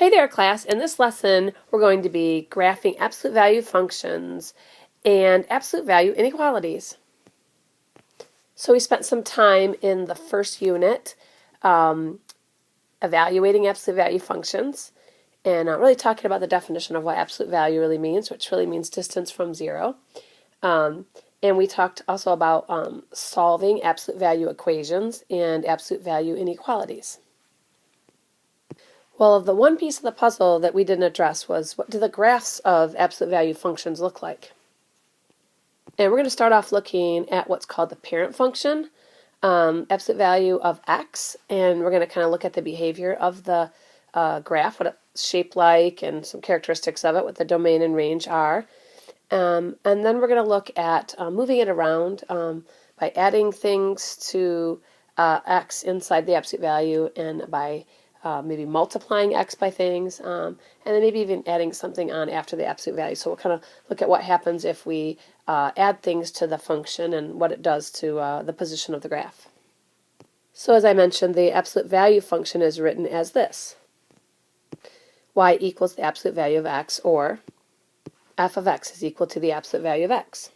Hey there, class. In this lesson, we're going to be graphing absolute value functions and absolute value inequalities. So we spent some time in the first unit evaluating absolute value functions and really talking about the definition of what absolute value really means, which really means distance from zero. And we talked also about solving absolute value equations and absolute value inequalities. Well, the one piece of the puzzle that we didn't address was, what do the graphs of absolute value functions look like? And we're going to start off looking at what's called the parent function, absolute value of x, and we're going to kind of look at the behavior of the graph, what it's shaped like, and some characteristics of it, what the domain and range are. And then we're going to look at moving it around by adding things to x inside the absolute value, and by maybe multiplying x by things, and then maybe even adding something on after the absolute value. So we'll kind of look at what happens if we add things to the function and what it does to the position of the graph. So as I mentioned, the absolute value function is written as this: y equals the absolute value of x, or f of x is equal to the absolute value of x.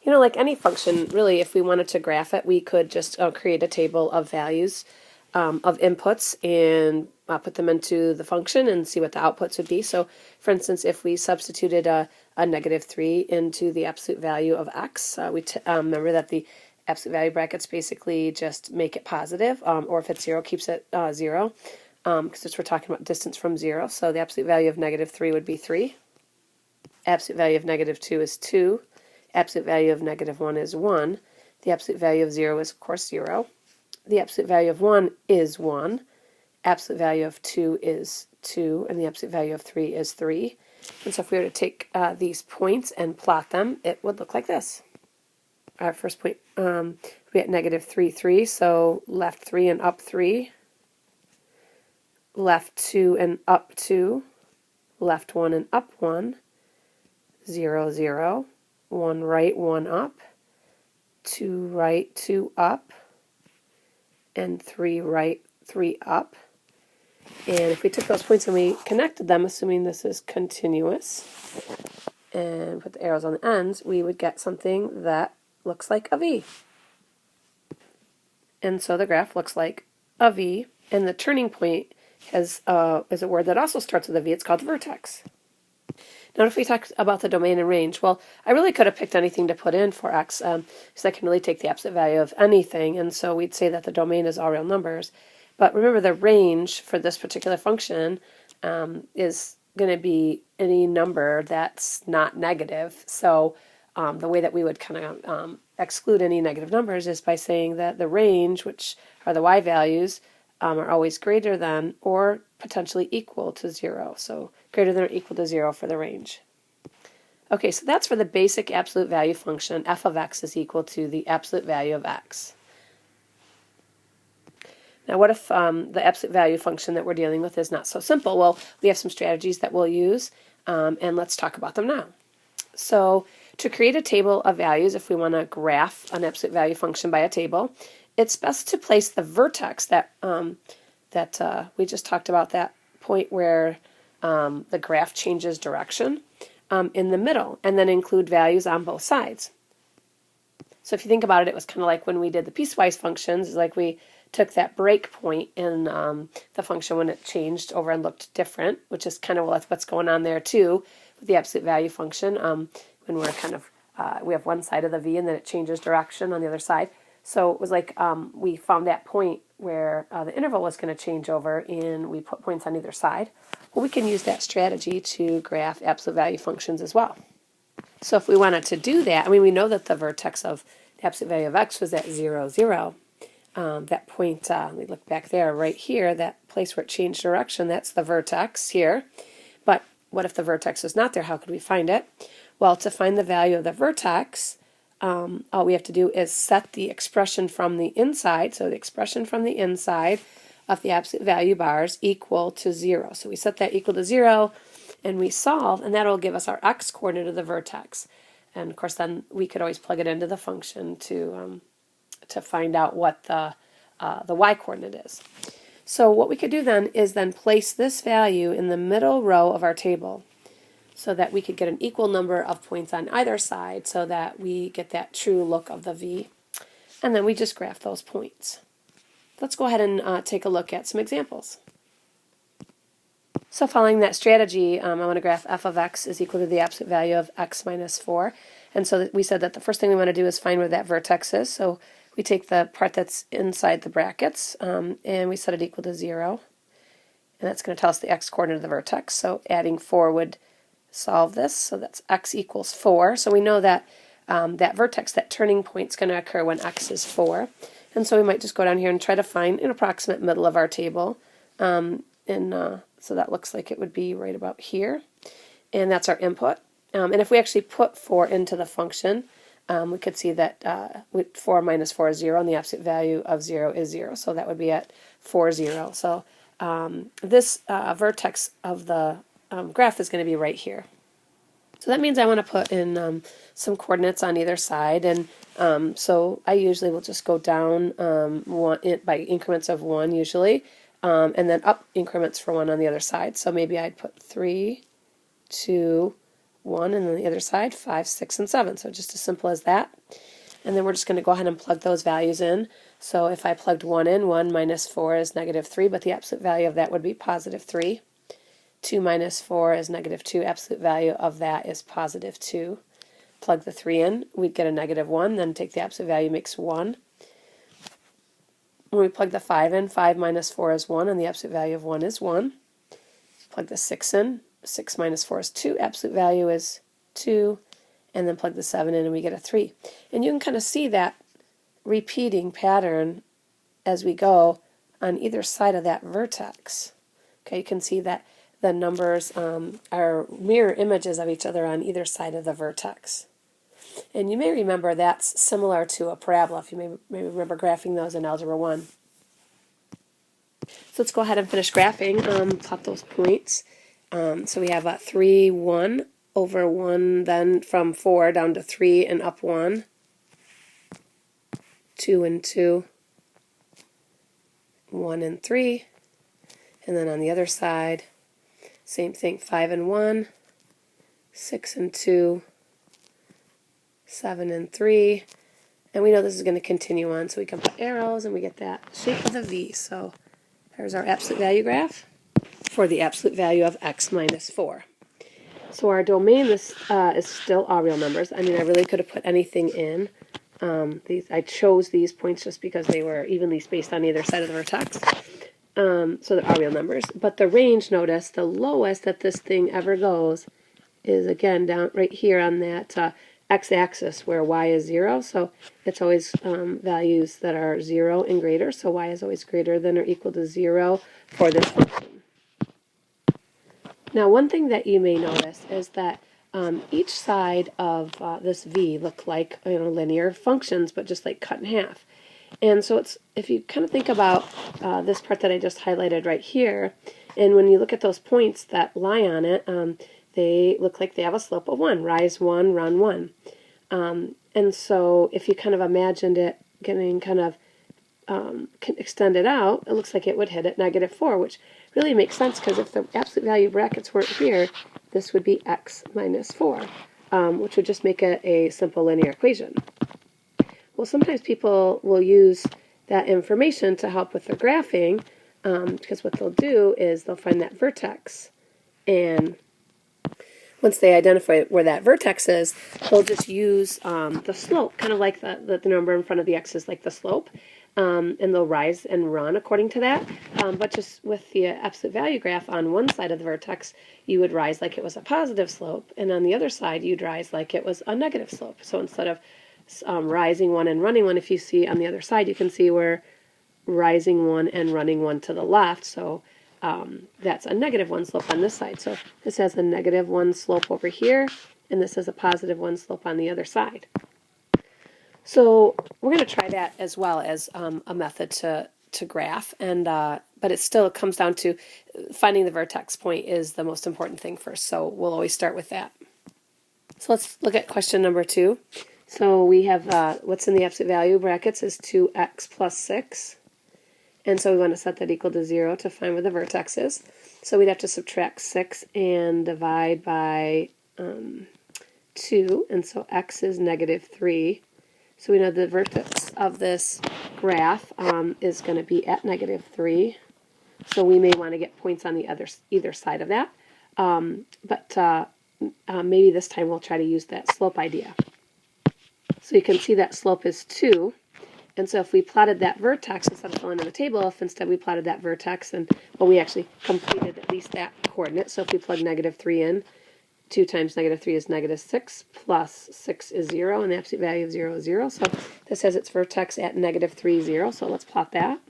You know, like any function, really, if we wanted to graph it, we could just create a table of values of inputs and put them into the function and see what the outputs would be. So, for instance, if we substituted a -3 into the absolute value of x, we remember that the absolute value brackets basically just make it positive, or if it's 0, keeps it 0, because we're talking about distance from 0. So the absolute value of -3 would be 3. Absolute value of -2 is 2. Absolute value of -1 is 1. The absolute value of 0 is, of course, 0. The absolute value of 1 is 1. Absolute value of 2 is 2. And the absolute value of 3 is 3. And so if we were to take these points and plot them, it would look like this. Our first point, we at -3, 3. So left 3 and up 3. Left 2 and up 2. Left 1 and up 1. 0, 0. 1 right, 1 up. 2 right, 2 up. And 3 right, 3 up. And if we took those points and we connected them, assuming this is continuous, and put the arrows on the ends, we would get something that looks like a V. And so the graph looks like a V, and the turning point is a word that also starts with a V. It's called the vertex. Now, if we talk about the domain and range, well, I really could have picked anything to put in for x, because I can really take the absolute value of anything, and so we'd say that the domain is all real numbers. But remember, the range for this particular function is going to be any number that's not negative. So the way that we would kind of exclude any negative numbers is by saying that the range, which are the y values, are always greater than or potentially equal to 0. So greater than or equal to 0 for the range. Okay, so that's for the basic absolute value function. F of x is equal to the absolute value of x. Now what if the absolute value function that we're dealing with is not so simple? Well, we have some strategies that we'll use, and let's talk about them now. So to create a table of values, if we want to graph an absolute value function by a table, it's best to place the vertex that we just talked about, that point where the graph changes direction, in the middle, and then include values on both sides. So if you think about it, it was kind of like when we did the piecewise functions. It's like we took that break point in the function when it changed over and looked different, which is kind of what's going on there too with the absolute value function, when we're kind of we have one side of the V and then it changes direction on the other side. So it was like we found that point where the interval was going to change over, and we put points on either side. Well, we can use that strategy to graph absolute value functions as well. So if we wanted to do that, I mean, we know that the vertex of the absolute value of x was at 0, 0. That point, we look back there, right here, that place where it changed direction, that's the vertex here. But what if the vertex is not there? How could we find it? Well, to find the value of the vertex, all we have to do is set the expression from the inside, so the expression from the inside of the absolute value bars equal to 0. So we set that equal to 0, and we solve, and that'll give us our x coordinate of the vertex. And of course, then we could always plug it into the function to find out what the y coordinate is. So what we could do then is place this value in the middle row of our table so that we could get an equal number of points on either side so that we get that true look of the V. And then we just graph those points. Let's go ahead and take a look at some examples. So following that strategy, I want to graph f of x is equal to the absolute value of x minus 4. And so we said that the first thing we want to do is find where that vertex is. So we take the part that's inside the brackets and we set it equal to 0. And that's going to tell us the x coordinate of the vertex. So adding 4 would solve this. So that's x equals 4. So we know that that vertex, that turning point, is going to occur when x is 4. And so we might just go down here and try to find an approximate middle of our table. So that looks like it would be right about here. And that's our input. And if we actually put 4 into the function, we could see that 4 minus 4 is 0, and the absolute value of 0 is 0. So that would be at 4, 0. So this vertex of the graph is going to be right here. So that means I want to put in some coordinates on either side. And so I usually will just go down by increments of 1 usually. And then up increments for 1 on the other side. So maybe I'd put 3, 2, 1, and then the other side, 5, 6, and 7. So just as simple as that. And then we're just going to go ahead and plug those values in. So if I plugged 1 in, 1 minus 4 is negative 3, but the absolute value of that would be positive 3. 2 minus 4 is negative 2. Absolute value of that is positive 2. Plug the 3 in, we'd get a negative 1. Then take the absolute value, makes 1. When we plug the 5 in, 5 minus 4 is 1, and the absolute value of 1 is 1. Plug the 6 in, 6 minus 4 is 2, absolute value is 2, and then plug the 7 in and we get a 3. And you can kind of see that repeating pattern as we go on either side of that vertex. Okay, you can see that the numbers are mirror images of each other on either side of the vertex. And you may remember that's similar to a parabola, if you may remember graphing those in Algebra 1. So let's go ahead and finish graphing, plot those points. So we have 3, 1 over 1, then from 4 down to 3 and up 1, 2 and 2, 1 and 3, and then on the other side, same thing, 5 and 1, 6 and 2, 7 and 3, and we know this is going to continue on, so we can put arrows and we get that shape of the V. So there's our absolute value graph for the absolute value of x minus 4. So our domain is still all real numbers. I mean, I really could have put anything in. I chose these points just because they were evenly spaced on either side of the vertex. So they're all real numbers. But the range, notice, the lowest that this thing ever goes is, again, down right here on that x-axis where y is 0. So it's always values that are 0 and greater. So y is always greater than or equal to 0 for this function. Now, one thing that you may notice is that each side of this v look like linear functions, but just like cut in half. And so it's, if you kind of think about this part that I just highlighted right here, and when you look at those points that lie on it, they look like they have a slope of 1, rise 1, run 1. And so if you kind of imagined it getting kind of extended out, it looks like it would hit at negative 4, which really makes sense because if the absolute value brackets weren't here, this would be x minus 4, which would just make it a simple linear equation. Well, sometimes people will use that information to help with their graphing, because what they'll do is they'll find that vertex, and once they identify where that vertex is, they'll just use the slope, kind of like the number in front of the x is like the slope, and they'll rise and run according to that. But just with the absolute value graph on one side of the vertex, you would rise like it was a positive slope, and on the other side, you'd rise like it was a negative slope. So instead of rising 1 and running 1, if you see on the other side, you can see we're rising 1 and running 1 to the left. So that's a negative 1 slope on this side. So this has a negative 1 slope over here, and this has a positive 1 slope on the other side. So we're going to try that as well as a method to graph, and but it still comes down to finding the vertex point is the most important thing first. So we'll always start with that. So let's look at question number 2. So we have what's in the absolute value brackets is 2x plus 6. And so we want to set that equal to 0 to find where the vertex is. So we'd have to subtract 6 and divide by 2, and so x is negative 3. So we know the vertex of this graph is going to be at negative 3. So we may want to get points on the either side of that. But maybe this time we'll try to use that slope idea. So you can see that slope is 2. And so if we plotted that vertex instead of filling in the table, if instead we plotted that vertex, and well, we actually completed at least that coordinate. So if we plug negative 3 in, 2 times negative 3 is negative 6, plus 6 is 0, and the absolute value of 0 is 0. So this has its vertex at negative 3, 0. So let's plot that.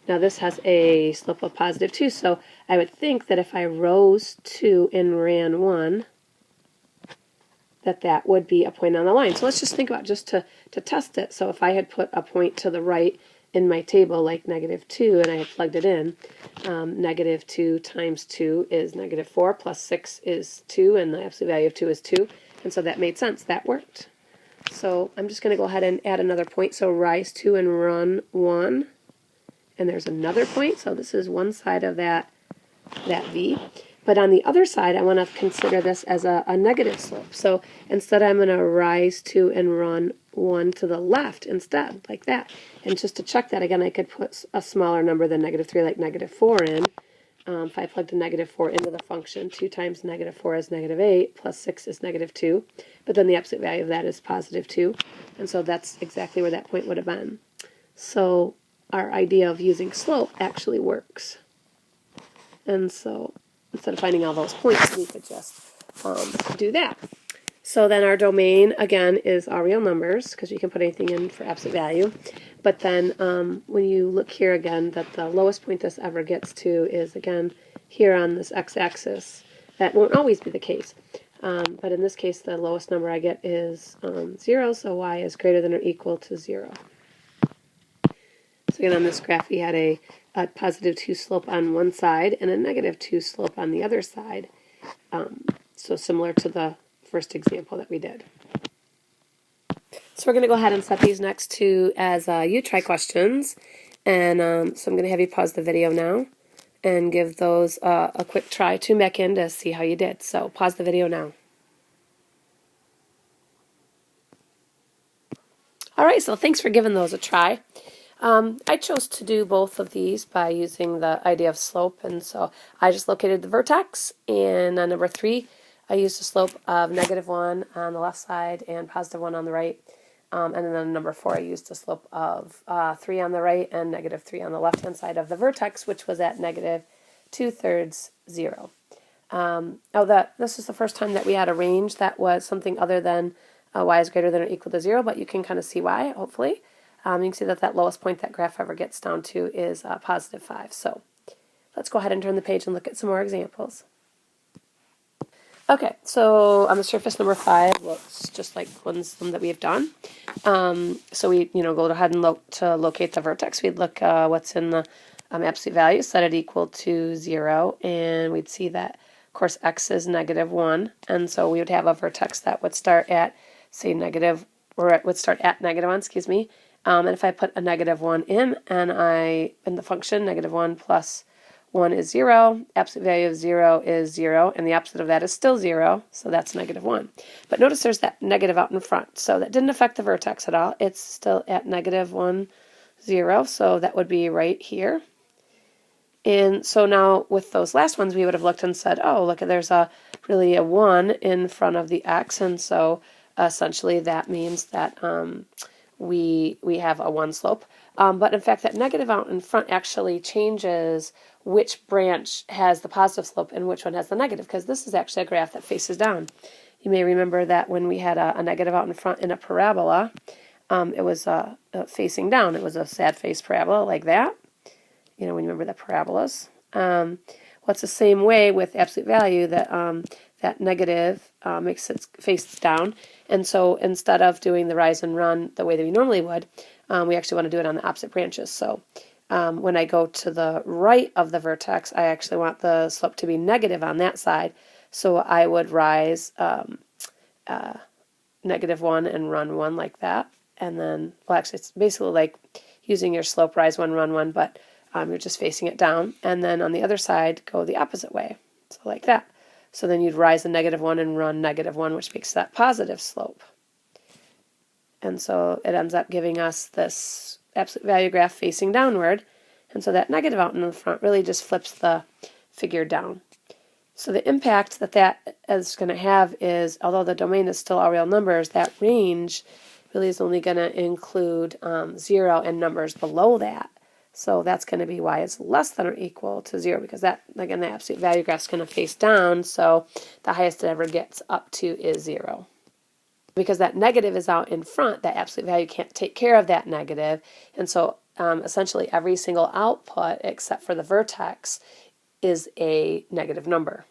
Now this has a slope of positive 2. So I would think that if I rose 2 and ran 1, that would be a point on the line. So let's just think about just to test it. So if I had put a point to the right in my table, like negative 2, and I had plugged it in, negative 2 times 2 is negative 4, plus 6 is 2, and the absolute value of 2 is 2. And so that made sense. That worked. So I'm just going to go ahead and add another point. So rise 2 and run 1. And there's another point. So this is one side of that V. But on the other side, I want to consider this as a negative slope. So instead, I'm going to rise 2 and run 1 to the left instead, like that. And just to check that, again, I could put a smaller number than negative 3, like negative 4 in. If I plugged a negative 4 into the function, 2 times negative 4 is negative 8, plus 6 is negative 2. But then the absolute value of that is positive 2. And so that's exactly where that point would have been. So our idea of using slope actually works. And so instead of finding all those points, we could just do that. So then our domain, again, is all real numbers, because you can put anything in for absolute value. But then when you look here again, that the lowest point this ever gets to is, again, here on this x-axis. That won't always be the case. But in this case, the lowest number I get is 0, so y is greater than or equal to 0. So again, on this graph, we had a positive 2 slope on one side and a negative 2 slope on the other side. So similar to the first example that we did. So we're going to go ahead and set these next two as you try questions. And so I'm going to have you pause the video now and give those a quick try. Tune back in to see how you did. So pause the video now. All right, so thanks for giving those a try. I chose to do both of these by using the idea of slope, and so I just located the vertex, and on number 3 I used a slope of -1 on the left side and +1 on the right, and then on number 4 I used a slope of 3 on the right and -3 on the left hand side of the vertex, which was at -2/3, 0. This is the first time that we had a range that was something other than y is greater than or equal to 0, but you can kind of see why, hopefully. You can see that lowest point that graph ever gets down to is +5. So let's go ahead and turn the page and look at some more examples. Okay, so on the surface, number 5 looks just like ones that we have done. So we go ahead and locate the vertex. We'd look what's in the absolute value, set it equal to 0, and we'd see that, of course, x is -1, and so we would have a vertex that would start at, say, would start at -1, excuse me. And if I put a -1 in, and in the function, -1 plus 1 is 0, absolute value of 0 is 0, and the opposite of that is still 0, so that's -1. But notice there's that negative out in front, so that didn't affect the vertex at all. It's still at -1, 0, so that would be right here. And so now with those last ones, we would have looked and said, oh, look, there's really a 1 in front of the x, and so essentially that means that we have a 1 slope. But in fact, that negative out in front actually changes which branch has the positive slope and which one has the negative, because this is actually a graph that faces down. You may remember that when we had a negative out in front in a parabola, it was facing down. It was a sad face parabola like that. When you remember the parabolas. What's the same way with absolute value, that that negative makes it face down. And so instead of doing the rise and run the way that we normally would, we actually want to do it on the opposite branches. So when I go to the right of the vertex, I actually want the slope to be negative on that side. So I would rise -1 and run 1 like that. And then, well, actually, it's basically like, using your slope rise 1, run 1, but you're just facing it down. And then on the other side, go the opposite way, so like that. So then you'd rise a -1 and run -1, which makes that positive slope. And so it ends up giving us this absolute value graph facing downward. And so that negative out in the front really just flips the figure down. So the impact that that is going to have is, although the domain is still all real numbers, that range really is only going to include 0 and numbers below that. So that's going to be y is less than or equal to 0, because that, again, the absolute value graph is going to face down, so the highest it ever gets up to is 0. Because that negative is out in front, that absolute value can't take care of that negative, and so essentially every single output except for the vertex is a negative number.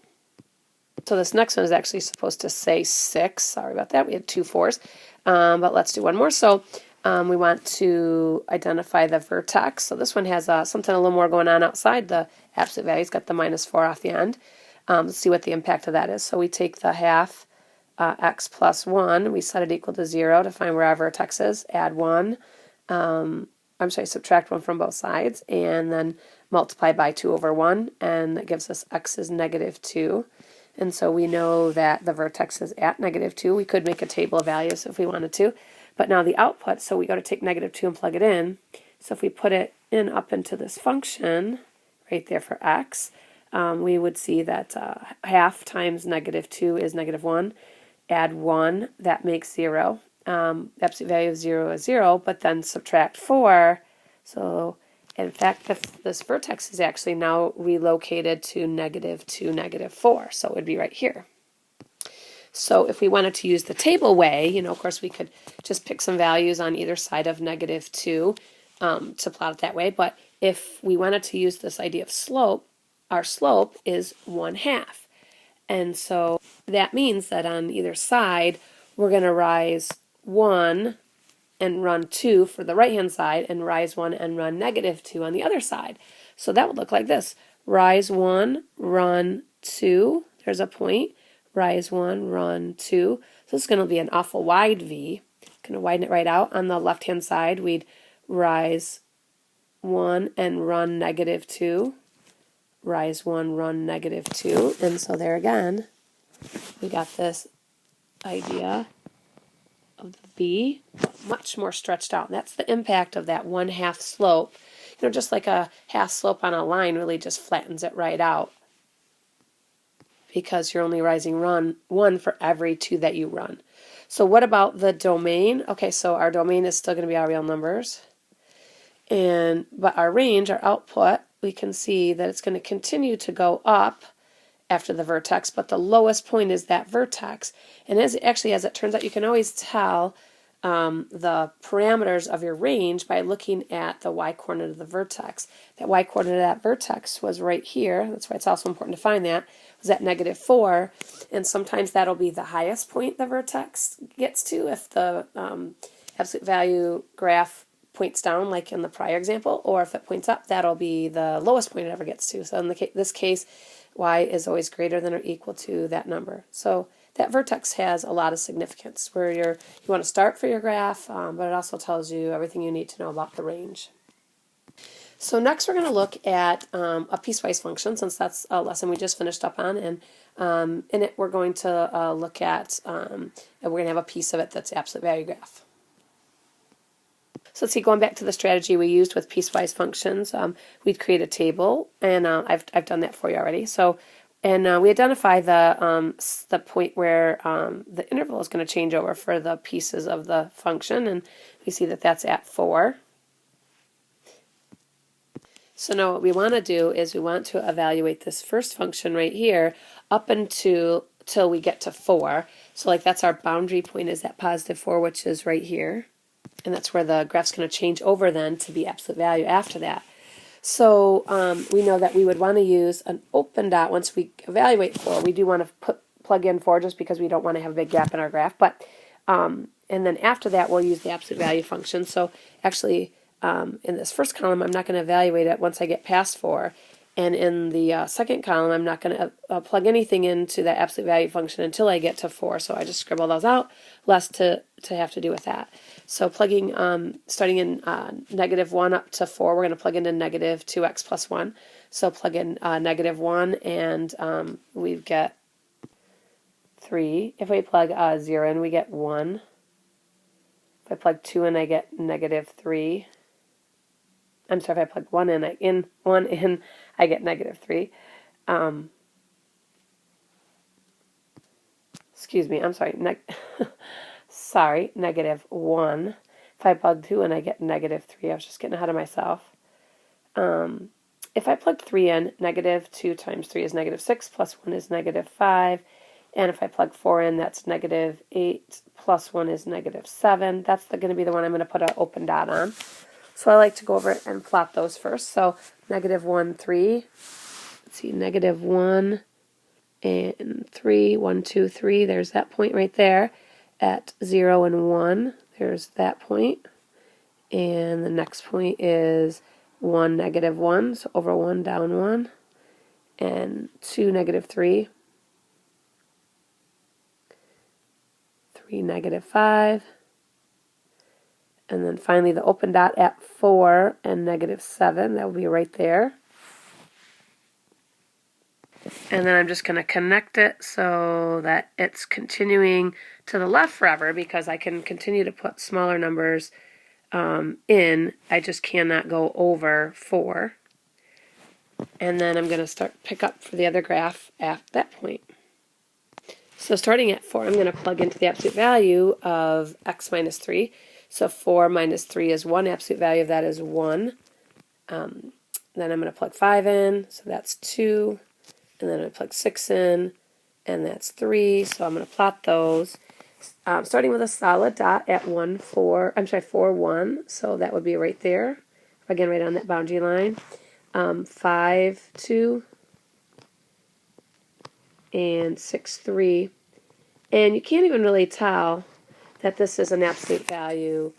So this next one is actually supposed to say 6. Sorry about that. We had 2 4s. But let's do one more. So we want to identify the vertex. So this one has something a little more going on outside the absolute value. It's got the -4 off the end. Let's see what the impact of that is. So we take the half x plus 1. We set it equal to 0 to find where our vertex is. Add 1. Subtract 1 from both sides. And then multiply by 2 over 1. And that gives us x is -2. And so we know that the vertex is at -2. We could make a table of values if we wanted to. But now the output, so we got to take -2 and plug it in. So if we put it in up into this function, right there for x, we would see that half times -2 is -1. Add 1, that makes 0. Absolute value of 0 is 0, but then subtract 4. So in fact, this vertex is actually now relocated to -2, -4, so it would be right here. So if we wanted to use the table way, of course we could just pick some values on either side of -2 to plot it that way, but if we wanted to use this idea of slope, our slope is 1/2. And so that means that on either side, we're going to rise 1 and run 2 for the right-hand side, and rise 1 and run -2 on the other side. So that would look like this. Rise 1, run 2. There's a point. Rise 1, run 2. So this is going to be an awful wide V. Going to widen it right out. On the left-hand side, we'd rise 1 and run -2. Rise 1, run -2. And so there again, we got this idea of the V, much more stretched out. And that's the impact of that 1/2 slope. Just like a half slope on a line really just flattens it right out, because you're only rising 1 for every 2 that you run. So what about the domain? Okay, so our domain is still going to be our real numbers. But our range, our output, we can see that it's going to continue to go up after the vertex, but the lowest point is that vertex. And as it turns out, you can always tell the parameters of your range by looking at the y-coordinate of the vertex. That y-coordinate of that vertex was right here. That's why it's also important to find that. It was at -4, and sometimes that'll be the highest point the vertex gets to if the absolute value graph points down, like in the prior example, or if it points up, that'll be the lowest point it ever gets to. So in this case, y is always greater than or equal to that number. So that vertex has a lot of significance where you want to start for your graph, but it also tells you everything you need to know about the range. So next we're going to look at a piecewise function, since that's a lesson we just finished up on, and in it we're going to look at, and we're going to have a piece of it that's absolute value graph. So let's see, going back to the strategy we used with piecewise functions, we'd create a table, and I've done that for you already. So, and we identify the point where the interval is going to change over for the pieces of the function, and we see that that's at 4. So now what we want to do is we want to evaluate this first function right here up till we get to 4. So like that's our boundary point, is at +4, which is right here. And that's where the graph's going to change over then to be absolute value after that. So we know that we would want to use an open dot once we evaluate 4. We do want to plug in 4 just because we don't want to have a big gap in our graph. But and then after that, we'll use the absolute value function. So actually, in this first column, I'm not going to evaluate it once I get past 4. And in the second column, I'm not going to plug anything into that absolute value function until I get to 4. So I just scribble those out, less to have to do with that. So plugging, starting in -1 up to 4, we're going to plug into negative 2x plus 1. So plug in -1 and we get 3. If we plug 0 in, we get 1. If I plug 2 in, I get -3. I'm sorry, if I plug 1 in, I get -3. Excuse me, I'm sorry, sorry, -1. If I plug 2 in, I get -3. I was just getting ahead of myself. If I plug 3 in, -2 times 3 is -6, plus 1 is -5. And if I plug 4 in, that's -8, plus 1 is -7. That's going to be the one I'm going to put an open dot on. So I like to go over it and plot those first. So -1, 3. Let's see, -1 and 3, 1, 2, 3. There's that point right there. At 0 and 1, there's that point. And the next point is 1, -1. So over 1, down 1. And 2, -3. 3, -5. And then finally the open dot at 4 and -7. That will be right there. And then I'm just going to connect it so that it's continuing to the left forever, because I can continue to put smaller numbers in. I just cannot go over 4. And then I'm going to pick up for the other graph at that point. So starting at 4, I'm going to plug into the absolute value of x minus 3. So 4 minus 3 is 1. Absolute value of that is 1. Then I'm going to plug 5 in, so that's 2. And then I plug 6 in, and that's 3. So I'm going to plot those. Starting with a solid dot at 4, 1. So that would be right there. Again, right on that boundary line. 5, 2. And 6, 3. And you can't even really tell that this is an absolute value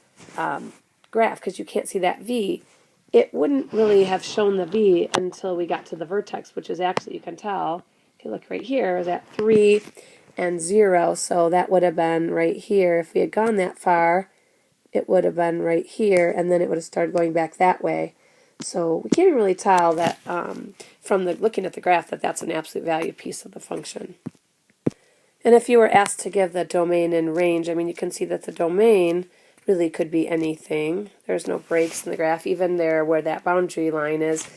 graph because you can't see that V. It wouldn't really have shown the V until we got to the vertex, which is actually, you can tell, if you look right here, is at 3 and 0. So that would have been right here. If we had gone that far, it would have been right here, and then it would have started going back that way. So we can't even really tell that from looking at the graph that that's an absolute value piece of the function. And if you were asked to give the domain and range, I mean, you can see that the domain really could be anything. There's no breaks in the graph. Even there where that boundary line is,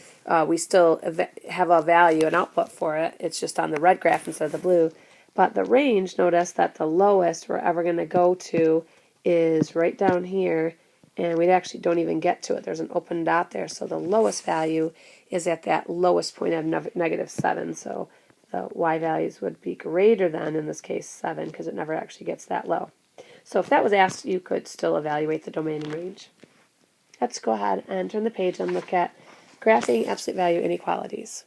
we still have a value, an output for it. It's just on the red graph instead of the blue. But the range, notice that the lowest we're ever going to go to is right down here, and we actually don't even get to it. There's an open dot there, so the lowest value is at that lowest point of -7. So the y values would be greater than, in this case, 7, because it never actually gets that low. So if that was asked, you could still evaluate the domain and range. Let's go ahead and turn the page and look at graphing absolute value inequalities.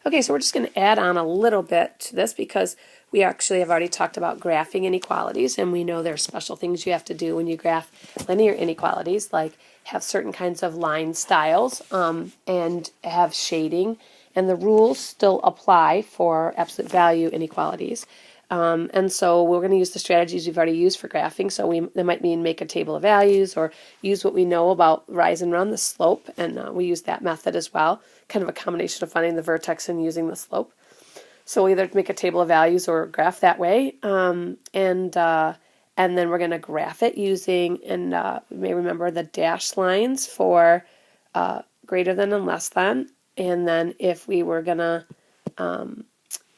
Okay, so we're just going to add on a little bit to this because we actually have already talked about graphing inequalities, and we know there are special things you have to do when you graph linear inequalities, like have certain kinds of line styles and have shading, and the rules still apply for absolute value inequalities. And so we're going to use the strategies we've already used for graphing. So that might mean make a table of values or use what we know about rise and run, the slope, and we use that method as well, kind of a combination of finding the vertex and using the slope. So we'll either make a table of values or graph that way, and then we're going to graph it using, and you may remember the dashed lines for greater than and less than, and then if we were going to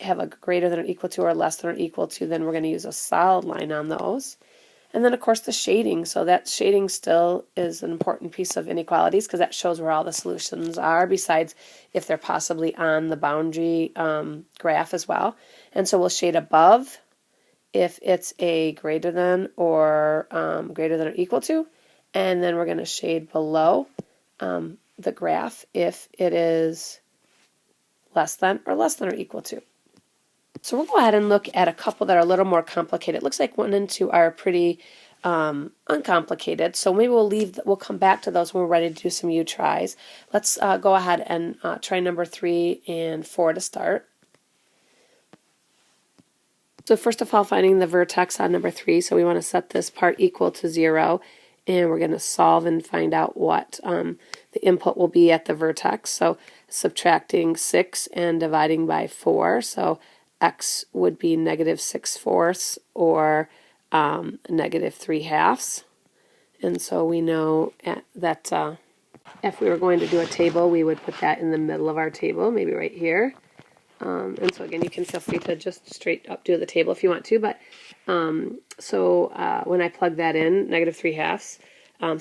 have a greater than or equal to or less than or equal to, then we're going to use a solid line on those. And then, of course, the shading. So that shading still is an important piece of inequalities because that shows where all the solutions are, besides if they're possibly on the boundary graph as well. And so we'll shade above if it's a greater than or equal to. And then we're going to shade below the graph if it is less than or equal to. So we'll go ahead and look at a couple that are a little more complicated. It looks like 1 and 2 are pretty uncomplicated, so maybe we'll come back to those when we're ready to do some U-tries. Let's go ahead and try number 3 and 4 to start. So first of all, finding the vertex on number 3. So we want to set this part equal to 0. And we're going to solve and find out what the input will be at the vertex. So subtracting 6 and dividing by 4. So x would be negative 6/4 or negative 3/2. And so we know that if we were going to do a table, we would put that in the middle of our table, maybe right here. And so again, you can feel free to just straight up do the table if you want to, but when I plug that in, negative 3/2,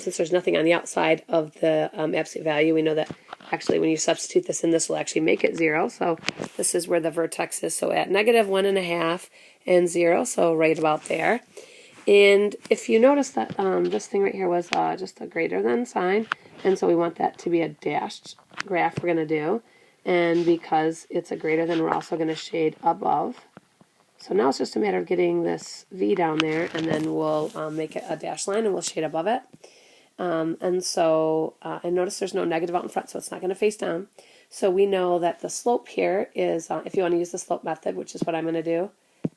since there's nothing on the outside of the absolute value, we know that actually when you substitute this in, this will actually make it 0. So this is where the vertex is. So at negative 1.5 and 0, so right about there. And if you notice that this thing right here was just a greater than sign, and so we want that to be a dashed graph we're going to do. And because it's a greater than, we're also going to shade above. So now it's just a matter of getting this V down there, and then we'll make it a dashed line, and we'll shade above it. And notice there's no negative out in front, so it's not going to face down. So we know that the slope here is, if you want to use the slope method, which is what I'm going to do,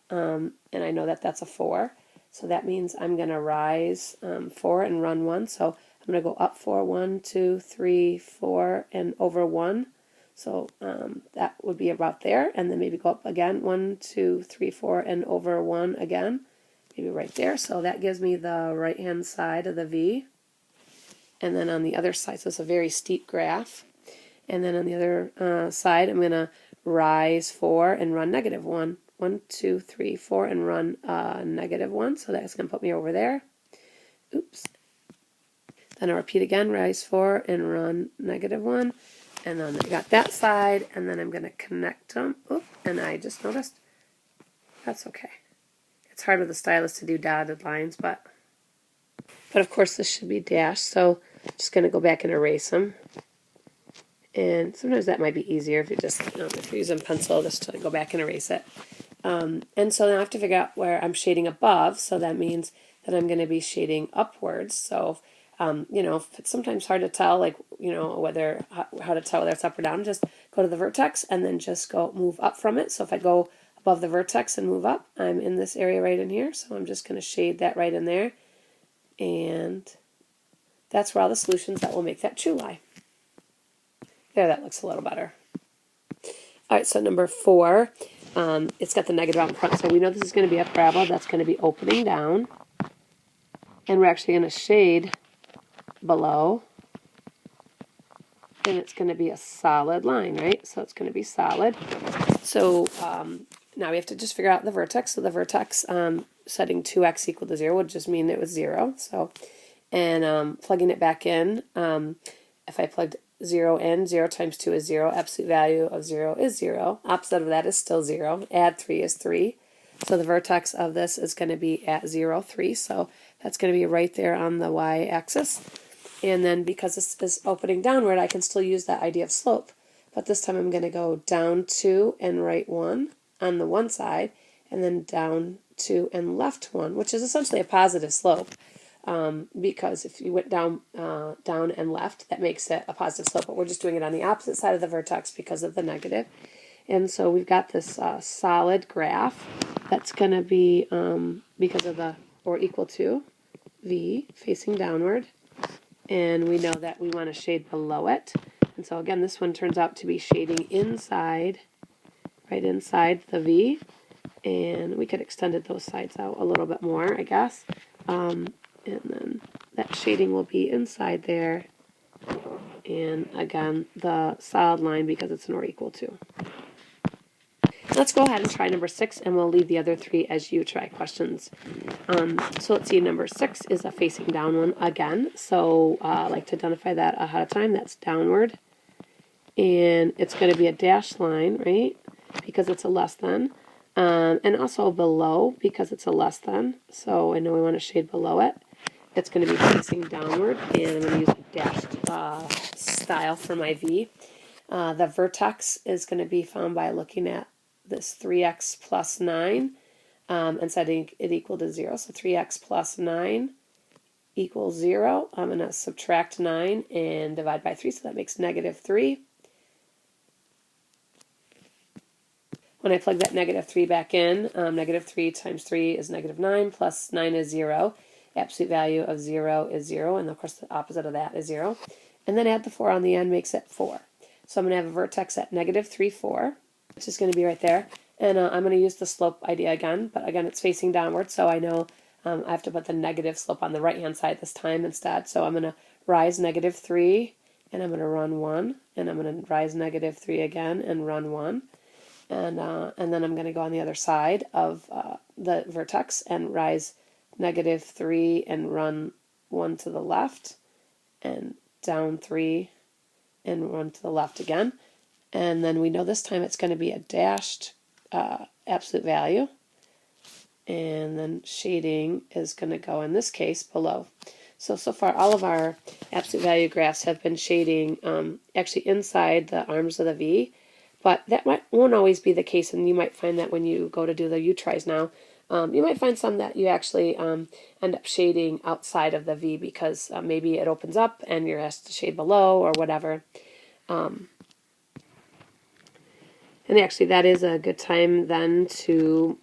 and I know that that's a 4. So that means I'm going to rise 4 and run 1. So I'm going to go up 4, 1, 2, 3, 4, and over 1. So that would be about there, and then maybe go up again, 1, 2, 3, 4, and over 1 again, maybe right there. So that gives me the right-hand side of the V. And then on the other side, so it's a very steep graph. And then on the other side, I'm going to rise 4 and run negative 1. 1, 2, 3, 4, and run negative 1. So that's going to put me over there. Oops. Then I'll repeat again, rise 4 and run negative 1. And then I got that side, and then I'm going to connect them. Oop, and I just noticed. That's okay. It's hard with the stylus to do dotted lines, but of course this should be dashed, so I'm just going to go back and erase them. And sometimes that might be easier if you just, if you're using pencil, just to go back and erase it. And so now I have to figure out where I'm shading above, so that means that I'm going to be shading upwards. So if it's sometimes hard to tell, like, how to tell whether it's up or down, just go to the vertex and then just move up from it. So if I go above the vertex and move up, I'm in this area right in here. So I'm just going to shade that right in there. And that's where all the solutions that will make that true lie. There, that looks a little better. All right, so number 4, it's got the negative out in front. So we know this is going to be a parabola that's going to be opening down. And we're actually going to shade below, and it's going to be a solid line, right? So it's going to be solid. So now we have to just figure out the vertex. So the vertex, setting 2x equal to 0 would just mean it was 0. So, and plugging it back in, if I plugged 0 in, 0 times 2 is 0. Absolute value of 0 is 0. Opposite of that is still 0. Add 3 is 3. So the vertex of this is going to be at 0, 3. So that's going to be right there on the y-axis. And then because this is opening downward, I can still use that idea of slope. But this time I'm going to go down 2 and right 1 on the one side, and then down 2 and left 1, which is essentially a positive slope. Because if you went down and left, that makes it a positive slope. But we're just doing it on the opposite side of the vertex because of the negative. And so we've got this solid graph that's going to be, because of the, or equal to, V facing downward. And we know that we want to shade below it. And so again, this one turns out to be shading inside, right inside the V. And we could extend those sides out a little bit more, I guess. And then that shading will be inside there. And again, the solid line because it's an or equal to. Let's go ahead and try number 6, and we'll leave the other 3 as you try questions. So let's see, number 6 is a facing down one again. So I like to identify that ahead of time. That's downward. And it's going to be a dashed line, right, because it's a less than. And also below because it's a less than. So I know we want to shade below it. It's going to be facing downward, and I'm going to use a dashed style for my V. The vertex is going to be found by looking at this 3x plus 9 and setting it equal to 0. So 3x plus 9 equals 0. I'm going to subtract 9 and divide by 3, so that makes negative 3. when I plug that -3 back in, -3 times 3 is -9, plus 9 is 0. Absolute value of 0 is 0, and of course the opposite of that is 0. And then add the 4 on the end makes it 4. So I'm going to have a vertex at -3, 4, which is going to be right there. And I'm going to use the slope idea again, but again it's facing downward, so I know I have to put the negative slope on the right-hand side this time instead. So I'm going to rise -3, and I'm going to run 1, and I'm going to rise -3 again and run 1. And then I'm going to go on the other side of the vertex and rise -3 and run 1 to the left, and down 3 and run to the left again. And then we know this time it's going to be a dashed absolute value, and then shading is going to go in this case below. So far all of our absolute value graphs have been shading actually inside the arms of the V, but that won't always be the case, and you might find that when you go to do the U-tries now. You might find some that you actually end up shading outside of the V because maybe it opens up and you're asked to shade below or whatever. And actually that is a good time then to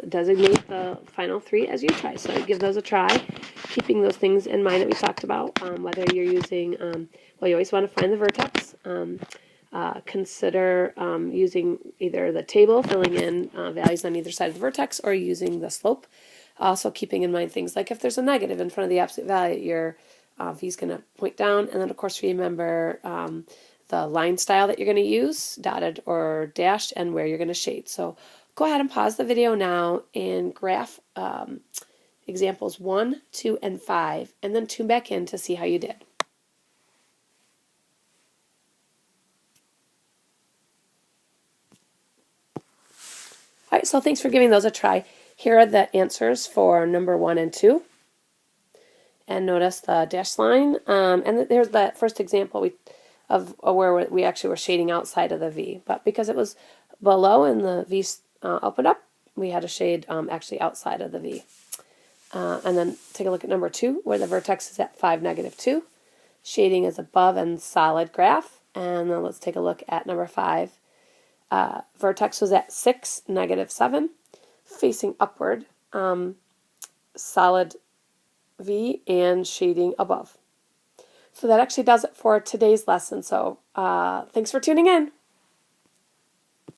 designate the final 3 as U-tries. So give those a try, keeping those things in mind that we talked about, whether you're using, well, you always want to find the vertex. Consider using either the table, filling in values on either side of the vertex, or using the slope. Also keeping in mind things like if there's a negative in front of the absolute value, your V is going to point down. And then, of course, remember the line style that you're going to use, dotted or dashed, and where you're going to shade. So go ahead and pause the video now and graph examples 1, 2, and 5, and then tune back in to see how you did. All right, so thanks for giving those a try. Here are the answers for number 1 and 2. And notice the dashed line. And there's that first example of where we actually were shading outside of the V. But because it was below and the V opened up, we had to shade actually outside of the V. And then take a look at number 2, where the vertex is at 5, -2. Shading is above and solid graph. And then let's take a look at number 5. Vertex was at 6, -7, facing upward, solid V, and shading above. So that actually does it for today's lesson. So thanks for tuning in.